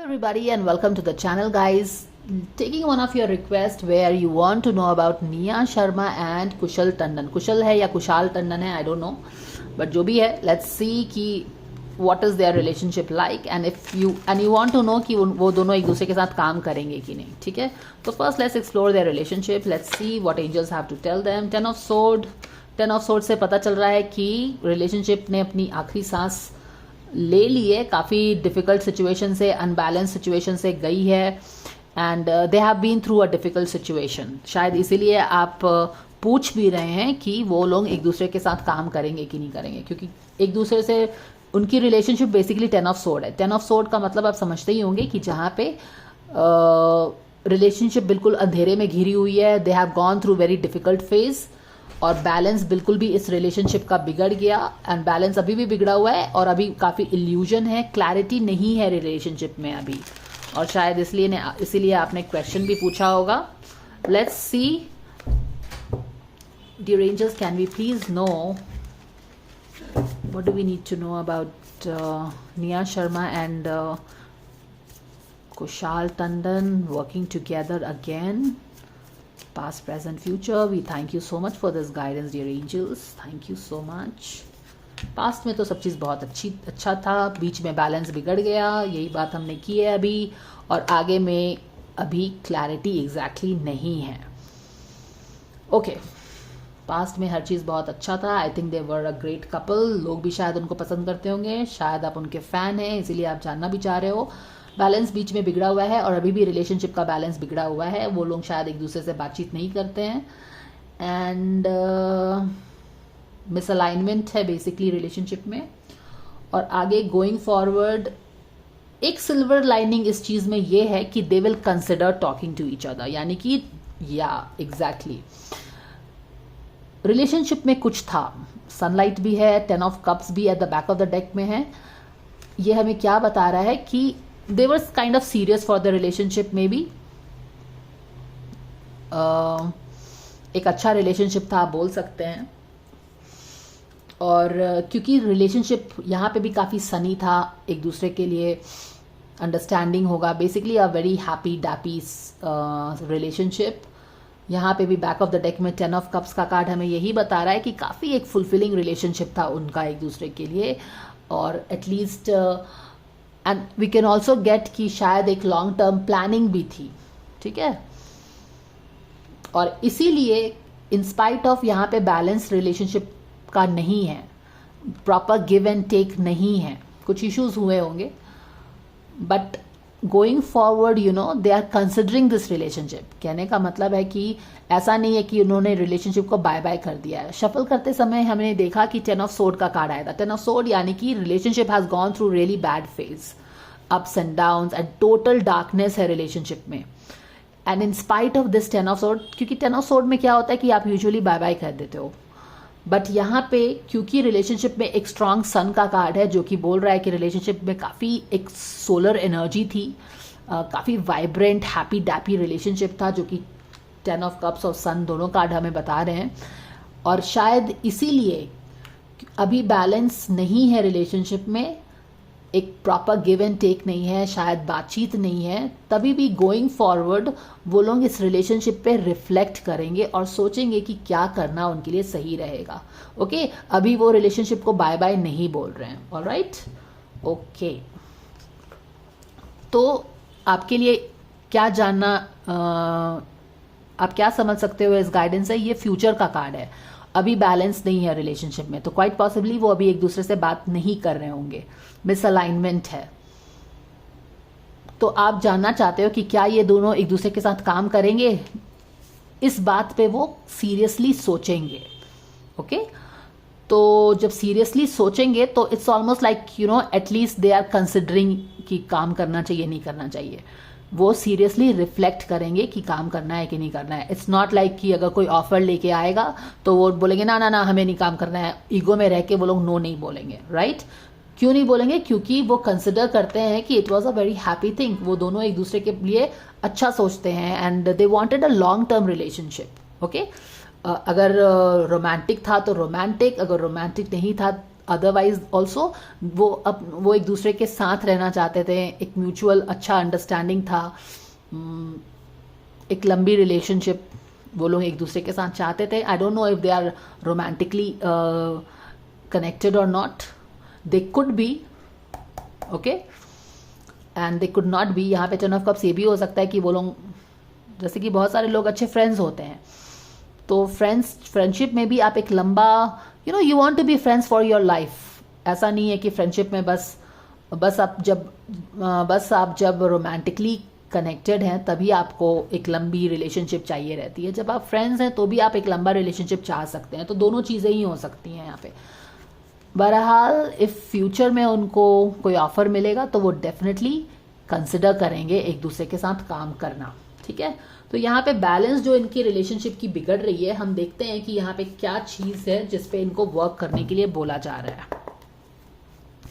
everybody and welcome to the channel guys. Taking one of your requests where you want to know about Nia Sharma and Kushal Tandon. कुशल है या कुशाल टंडन है, I don't know, but जो भी है, let's see कि what is their relationship like and if you want to know कि वो दोनों एक दूसरे के साथ काम करेंगे कि नहीं, ठीक है? तो first let's explore their relationship. Let's see what angels have to tell them. Ten of Swords से पता चल रहा है कि relationship ने अपनी आखिरी सांस ले लिए, काफ़ी डिफ़िकल्ट सिचुएशन से, अनबैलेंस सिचुएशन से गई है and they have been through a difficult situation. शायद इसीलिए आप पूछ भी रहे हैं कि वो लोग एक दूसरे के साथ काम करेंगे कि नहीं करेंगे, क्योंकि एक दूसरे से उनकी रिलेशनशिप बेसिकली 10 ऑफ स्वॉर्ड है. 10 ऑफ स्वॉर्ड का मतलब आप समझते ही होंगे कि जहाँ पे रिलेशनशिप बिल्कुल अंधेरे में घिरी हुई है. They have gone through very difficult phase और बैलेंस बिल्कुल भी इस रिलेशनशिप का बिगड़ गया एंड बैलेंस अभी भी बिगड़ा हुआ है और अभी काफ़ी इल्यूजन है, क्लैरिटी नहीं है रिलेशनशिप में अभी, और शायद इसीलिए आपने क्वेश्चन भी पूछा होगा. Let's see, dear angels, can we please know what do we need to know about Nia Sharma and Kushal Tandon working together again. Past, present, future. We thank you so much for this guidance, dear angels. Thank you so much. Past में तो सब चीज़ बहुत अच्छा था, बीच में balance बिगड़ गया, यही बात हमने की है अभी, और आगे में अभी क्लैरिटी एग्जैक्टली नहीं है. ओके, पास्ट में हर चीज़ बहुत अच्छा था. I think they were a great couple. लोग भी शायद उनको पसंद करते होंगे, शायद आप उनके फ़ैन हैं इसीलिए आप जानना भी चाह रहे हो. बैलेंस बीच में बिगड़ा हुआ है और अभी भी रिलेशनशिप का बैलेंस बिगड़ा हुआ है. वो लोग शायद एक दूसरे से बातचीत नहीं करते हैं एंड मिसअलाइनमेंट है बेसिकली रिलेशनशिप में. और आगे गोइंग फॉरवर्ड एक सिल्वर लाइनिंग इस चीज़ में ये है कि they will consider talking to each other, यानी कि एग्जैक्टली रिलेशनशिप में कुछ था. सनलाइट भी है, 10 ऑफ कप्स भी at the back of the deck में है. ये हमें क्या बता रहा है कि they were kind of serious for the relationship maybe. एक अच्छा रिलेशनशिप था आप बोल सकते हैं. और क्योंकि रिलेशनशिप यहाँ पे भी काफ़ी सनी था, एक दूसरे के लिए अंडरस्टैंडिंग होगा, basically a very happy Debi relationship. यहाँ पे भी बैक ऑफ द डेक में 10 ऑफ कप्स का कार्ड हमें यही बता रहा है कि काफ़ी एक फुलफिलिंग रिलेशनशिप था उनका एक दूसरे के लिए, और at least and we can also get कि शायद एक लॉन्ग टर्म प्लानिंग भी थी, ठीक है. और इसीलिए इंस्पाइट ऑफ यहाँ पे बैलेंस रिलेशनशिप का नहीं है, प्रॉपर गिव एंड टेक नहीं है, कुछ इश्यूज हुए होंगे, but going forward they are considering this relationship. कहने का मतलब है कि ऐसा नहीं है कि उन्होंने रिलेशनशिप को बाय बाय कर दिया है. शफल करते समय हमने देखा कि 10 ऑफ स्वॉर्ड का कार्ड आया था. 10 ऑफ स्वॉर्ड यानी कि relationship has gone through really bad phase, ups and downs and total darkness है रिलेशनशिप में. And in spite of this 10 of sword, क्योंकि 10 ऑफ स्वॉर्ड में क्या होता है कि आप यूजुअली बाय बाय कर देते हो, बट यहाँ पे क्योंकि रिलेशनशिप में एक स्ट्रांग सन का कार्ड है जो कि बोल रहा है कि रिलेशनशिप में काफ़ी एक सोलर एनर्जी थी, काफ़ी वाइब्रेंट हैप्पी डैपी रिलेशनशिप था, जो कि 10 ऑफ कप्स और सन दोनों कार्ड हमें बता रहे हैं. और शायद इसीलिए अभी बैलेंस नहीं है रिलेशनशिप में, एक प्रॉपर गिव एंड टेक नहीं है, शायद बातचीत नहीं है. तभी भी गोइंग फॉरवर्ड वो लोग इस रिलेशनशिप पे रिफ्लेक्ट करेंगे और सोचेंगे कि क्या करना उनके लिए सही रहेगा. ओके, अभी वो रिलेशनशिप को बाय बाय नहीं बोल रहे हैं. Alright, okay. तो आपके लिए क्या जानना, आप क्या समझ सकते हो इस गाइडेंस से? ये फ्यूचर का कार्ड है. अभी बैलेंस नहीं है रिलेशनशिप में, तो क्वाइट पॉसिबली वो अभी एक दूसरे से बात नहीं कर रहे होंगे, मिसअलाइनमेंट है. तो आप जानना चाहते हो कि क्या ये दोनों एक दूसरे के साथ काम करेंगे, इस बात पे वो सीरियसली सोचेंगे. ओके, तो जब सीरियसली सोचेंगे तो it's almost like at least they are considering कि काम करना चाहिए नहीं करना चाहिए. वो सीरियसली रिफ्लेक्ट करेंगे कि काम करना है कि नहीं करना है. इट्स नॉट लाइक कि अगर कोई ऑफर लेके आएगा तो वो बोलेंगे ना ना ना हमें नहीं काम करना है. ईगो में रह के वो लोग नो नहीं बोलेंगे. राइट, क्यों नहीं बोलेंगे? क्योंकि वो कंसिडर करते हैं कि it was a very happy thing. वो दोनों एक दूसरे के लिए अच्छा सोचते हैं and they wanted a long term relationship. Okay, अगर रोमांटिक था तो रोमांटिक, अगर रोमांटिक नहीं था अदरवाइज ऑल्सो वो एक दूसरे के साथ रहना चाहते थे, एक म्यूचुअल अच्छा अंडरस्टैंडिंग था, एक लंबी रिलेशनशिप वो लोग एक दूसरे के साथ चाहते थे. I don't know if they are romantically connected और not. They could be, okay, and they could not be. यहाँ पे 10 ऑफ कप्स ये भी हो सकता है कि वो लोग, जैसे कि बहुत सारे लोग अच्छे फ्रेंड्स होते हैं, तो फ्रेंडशिप में भी आप एक लंबा, you want to be friends for your life. ऐसा नहीं है कि फ्रेंडशिप में बस आप जब रोमांटिकली कनेक्टेड हैं तभी आपको एक लंबी रिलेशनशिप चाहिए रहती है. जब आप फ्रेंड्स हैं तो भी आप एक लंबा रिलेशनशिप चाह सकते हैं. तो दोनों चीज़ें ही हो सकती हैं यहाँ पे. बहरहाल इफ़ फ्यूचर में उनको कोई ऑफर मिलेगा तो वो डेफिनेटली कंसिडर करेंगे एक दूसरे के साथ काम करना. ठीक है, तो यहाँ पे बैलेंस जो इनकी रिलेशनशिप की बिगड़ रही है, हम देखते हैं कि यहाँ पे क्या चीज़ है जिस पे इनको वर्क करने के लिए बोला जा रहा है.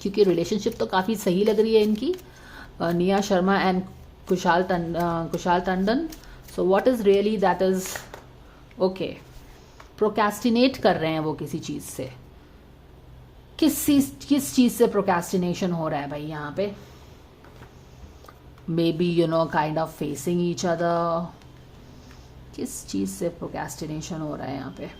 क्योंकि रिलेशनशिप तो काफ़ी सही लग रही है इनकी, Nia Sharma and Kushal Tandon. So what is really that is okay. Procrastinate कर रहे हैं वो किसी चीज़ से. किस चीज़ से प्रोक्रेस्टिनेशन हो रहा है भाई यहाँ पे? May be kind of facing each other. किस चीज़ से प्रोक्रेस्टिनेशन हो रहा है यहाँ पे?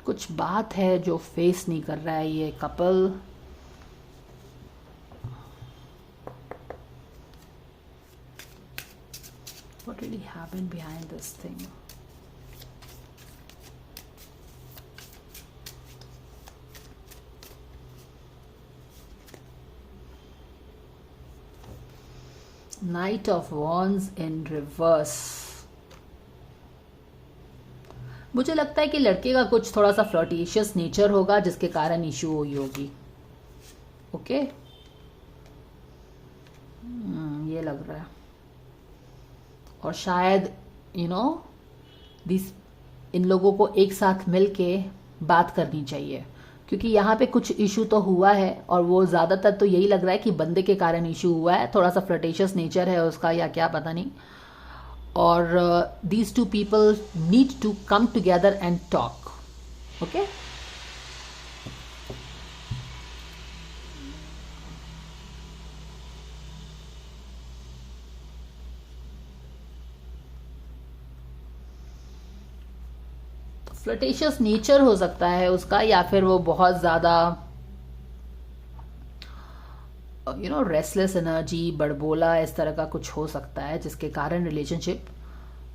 कुछ बात है जो फेस नहीं कर रहा है ये couple. What really happened behind this thing? Knight of Wands in reverse. मुझे लगता है कि लड़के का कुछ थोड़ा सा फ्लर्टिशियस नेचर होगा जिसके कारण इशू हुई होगी. ओके, ये लग रहा है. और शायद इन लोगों को एक साथ मिलके बात करनी चाहिए, क्योंकि यहाँ पे कुछ इशू तो हुआ है और वो ज़्यादातर तो यही लग रहा है कि बंदे के कारण इशू हुआ है. थोड़ा सा फ्लर्टिशियस नेचर है उसका या क्या पता नहीं. और these two people need to come together and talk. Okay? Flirtatious nature हो सकता है उसका, या फिर वो बहुत ज़्यादा रेस्टलेस एनर्जी, बड़बोला, इस तरह का कुछ हो सकता है जिसके कारण रिलेशनशिप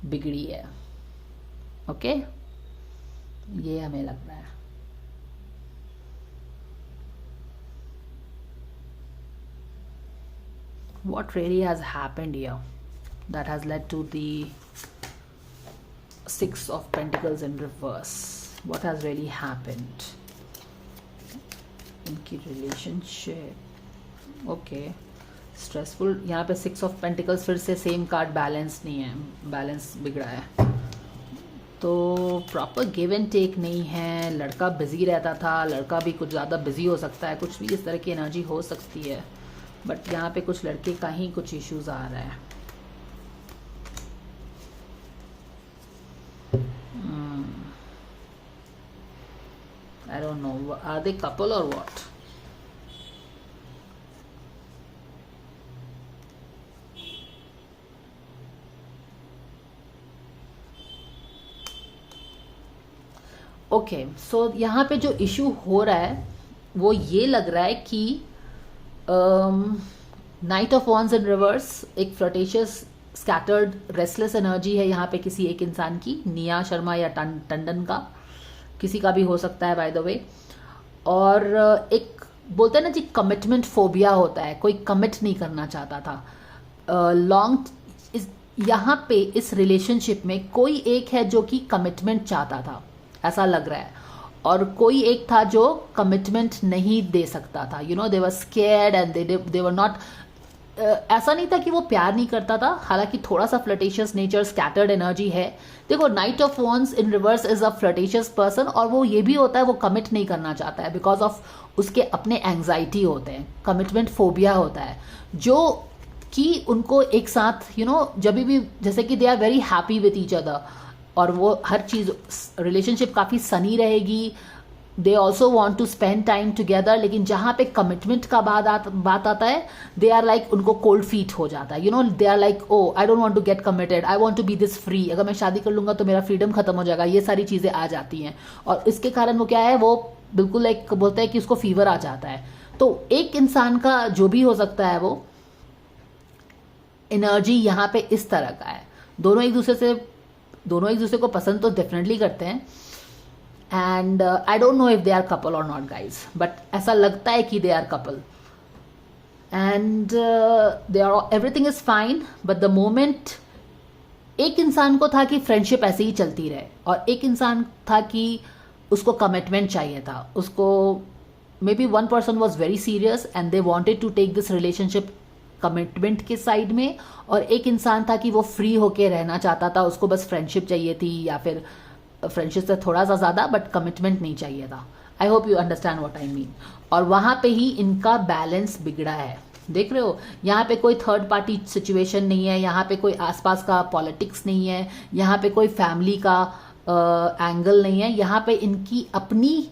बिगड़ी है. ओके, ये हमें लग रहा है. What really has happened here that has led to the Six of Pentacles in reverse? What has really happened? इनकी रिलेशनशिप ओके स्ट्रेसफुल. यहाँ पे 6 ऑफ पेंटिकल्स फिर से सेम कार्ड. बैलेंस नहीं है, बैलेंस बिगड़ा है. तो प्रॉपर गिव एंड टेक नहीं है. लड़का बिजी रहता था, लड़का भी कुछ ज़्यादा बिजी हो सकता है, कुछ भी इस तरह की एनर्जी हो सकती है. बट यहाँ पे कुछ लड़के का ही कुछ इश्यूज आ रहा है. I don't know, are they couple or what? Okay, so यहाँ पे जो इशू हो रहा है वो ये लग रहा है कि night of wands in reverse एक फ्लर्टिशियस स्कैटर्ड रेस्टलेस एनर्जी है यहाँ पे किसी एक इंसान की. निया शर्मा या टंडन का, किसी का भी हो सकता है बाय द वे. और एक बोलते हैं ना जी, कमिटमेंट फोबिया होता है, कोई कमिट नहीं करना चाहता था. यहाँ पे इस रिलेशनशिप में कोई एक है जो कि कमिटमेंट चाहता था, ऐसा लग रहा है, और कोई एक था जो कमिटमेंट नहीं दे सकता था. They were scared and they were not. ऐसा नहीं था कि वो प्यार नहीं करता था, हालांकि थोड़ा सा फ्लर्टिशियस नेचर, स्कैटर्ड एनर्जी है. देखो, knight of wands in reverse is a flirtatious person, और वो ये भी होता है वो कमिट नहीं करना चाहता है बिकॉज ऑफ उसके अपने एंग्जाइटी होते हैं, कमिटमेंट फोबिया होता है. जो कि उनको एक साथ जब भी जैसे कि they are very happy with each other, और वो हर चीज़ रिलेशनशिप काफ़ी सनी रहेगी, they also want to spend time together, लेकिन जहाँ पे कमिटमेंट का बात आता है, दे आर लाइक उनको कोल्ड फीट हो जाता है, they are like oh I don't want to get committed, I want to be this free, अगर मैं शादी कर लूँगा तो मेरा फ्रीडम खत्म हो जाएगा, ये सारी चीज़ें आ जाती हैं। और इसके कारण वो क्या है, वो बिल्कुल लाइक बोलते हैं कि उसको फीवर आ जाता है। तो एक इंसान का जो भी हो सकता है, वो एनर्जी यहाँ पे इस तरह का है, दोनों एक दूसरे को पसंद तो डेफिनेटली करते हैं, and I don't know if they are couple और नॉट गाइज, बट ऐसा लगता है कि they are couple, and they are everything is fine. But the moment एक इंसान को था कि फ्रेंडशिप ऐसे ही चलती रहे, और एक इंसान था कि उसको कमिटमेंट चाहिए था, उसको maybe one person was very serious and they wanted to take this relationship commitment के साइड में, और एक इंसान था कि वो फ्री होके रहना चाहता था, उसको बस फ्रेंडशिप चाहिए थी, या फिर फ्रेंडशिप से थोड़ा सा ज़्यादा, बट कमिटमेंट नहीं चाहिए था। I hope you understand what I mean. और वहाँ पे ही इनका बैलेंस बिगड़ा है, देख रहे हो, यहाँ पे कोई थर्ड पार्टी सिचुएशन नहीं है, यहाँ पे कोई आसपास का पॉलिटिक्स नहीं है, यहाँ पे कोई फैमिली का एंगल नहीं है, यहाँ पे इनकी अपनी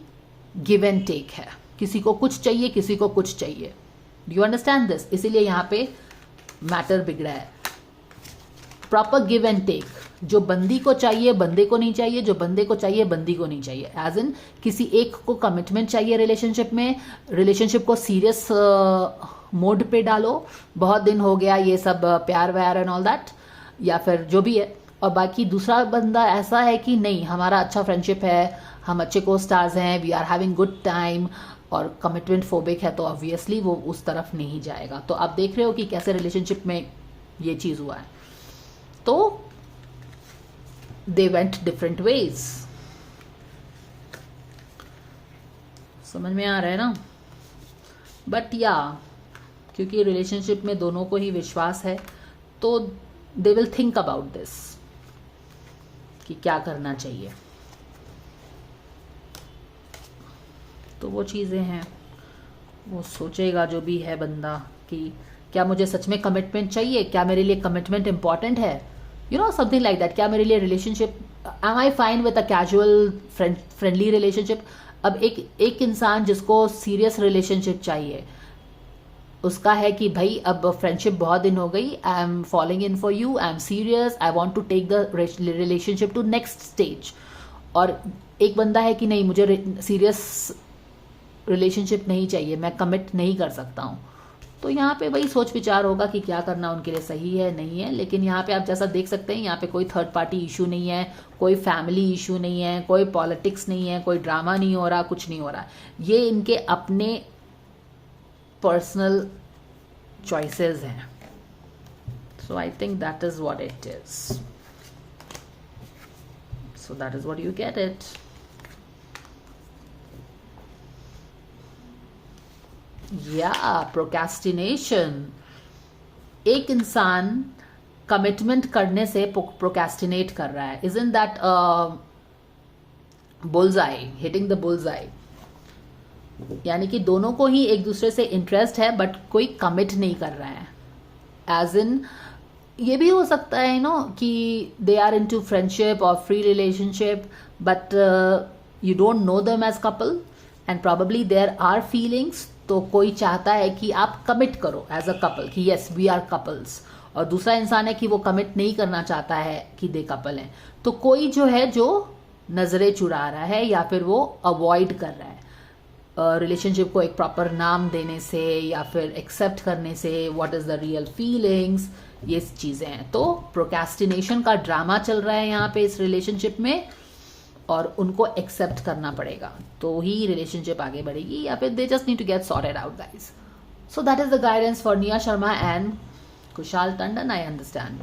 गिव एंड टेक है, किसी को कुछ चाहिए, किसी को कुछ चाहिए। Do you understand this? इसीलिए यहाँ पे मैटर बिगड़ा है। प्रॉपर गिव एंड टेक, जो बंदी को चाहिए बंदे को नहीं चाहिए, जो बंदे को चाहिए बंदी को नहीं चाहिए, एज इन किसी एक को कमिटमेंट चाहिए रिलेशनशिप में, रिलेशनशिप को सीरियस मोड पे डालो, बहुत दिन हो गया ये सब प्यार व्यार एंड ऑल दैट, या फिर जो भी है, और बाकी दूसरा बंदा ऐसा है कि नहीं हमारा अच्छा फ्रेंडशिप है, हम अच्छे को स्टार्स हैं, we are having good time, और कमिटमेंट फोबिक है, तो ऑब्वियसली वो उस तरफ नहीं जाएगा। तो आप देख रहे हो कि कैसे रिलेशनशिप में ये चीज़ हुआ है। तो दे वेंट डिफरेंट वेज, समझ में आ रहा है ना? बट या क्योंकि रिलेशनशिप में दोनों को ही विश्वास है, तो they will think about this कि क्या करना चाहिए। तो वो चीज़ें हैं, वो सोचेगा जो भी है बंदा कि क्या मुझे सच में कमिटमेंट चाहिए, क्या मेरे लिए कमिटमेंट इंपॉर्टेंट है, समथिंग लाइक दैट। क्या मेरे लिए relationship, am I fine with a casual friendly relationship. अब एक इंसान जिसको सीरियस रिलेशनशिप चाहिए, उसका है कि भाई अब फ्रेंडशिप बहुत दिन हो गई, I am following in for you, I am serious, I want to take the relationship to next stage. और एक बंदा है कि नहीं, मुझे सीरियस रिलेशनशिप नहीं चाहिए, मैं कमिट नहीं कर सकता हूँ। तो यहाँ पे वही सोच विचार होगा कि क्या करना उनके लिए सही है नहीं है। लेकिन यहाँ पे आप जैसा देख सकते हैं, यहाँ पे कोई थर्ड पार्टी इशू नहीं है, कोई फैमिली इशू नहीं है, कोई पॉलिटिक्स नहीं है, कोई ड्रामा नहीं हो रहा, कुछ नहीं हो रहा। ये इनके अपने पर्सनल चॉइसेस हैं। So I think that is what it is. So that is what you get it. या प्रोक्रेस्टिनेशन, एक इंसान कमिटमेंट करने से प्रोक्रेस्टिनेट कर रहा है। Isn't that bullseye, hitting the bullseye? यानी कि दोनों को ही एक दूसरे से इंटरेस्ट है, बट कोई कमिट नहीं कर रहा है। एज इन ये भी हो सकता है कि दे आर इनटू फ्रेंडशिप और free relationship, but you don't know them as couple and probably there are feelings. तो कोई चाहता है कि आप कमिट करो एज अ कपल कि यस वी आर कपल्स, और दूसरा इंसान है कि वो कमिट नहीं करना चाहता है कि दे कपल हैं। तो कोई जो है जो नजरें चुरा रहा है या फिर वो अवॉइड कर रहा है रिलेशनशिप को एक प्रॉपर नाम देने से या फिर एक्सेप्ट करने से, what is the real feelings, ये चीजें हैं। तो प्रोक्रेस्टिनेशन का ड्रामा चल रहा है यहाँ पे इस रिलेशनशिप में, और उनको एक्सेप्ट करना पड़ेगा तो ही रिलेशनशिप आगे बढ़ेगी, या फिर they just need to get sorted out guys. So that is the guidance for Nia Sharma and Kushal Tandon, I understand.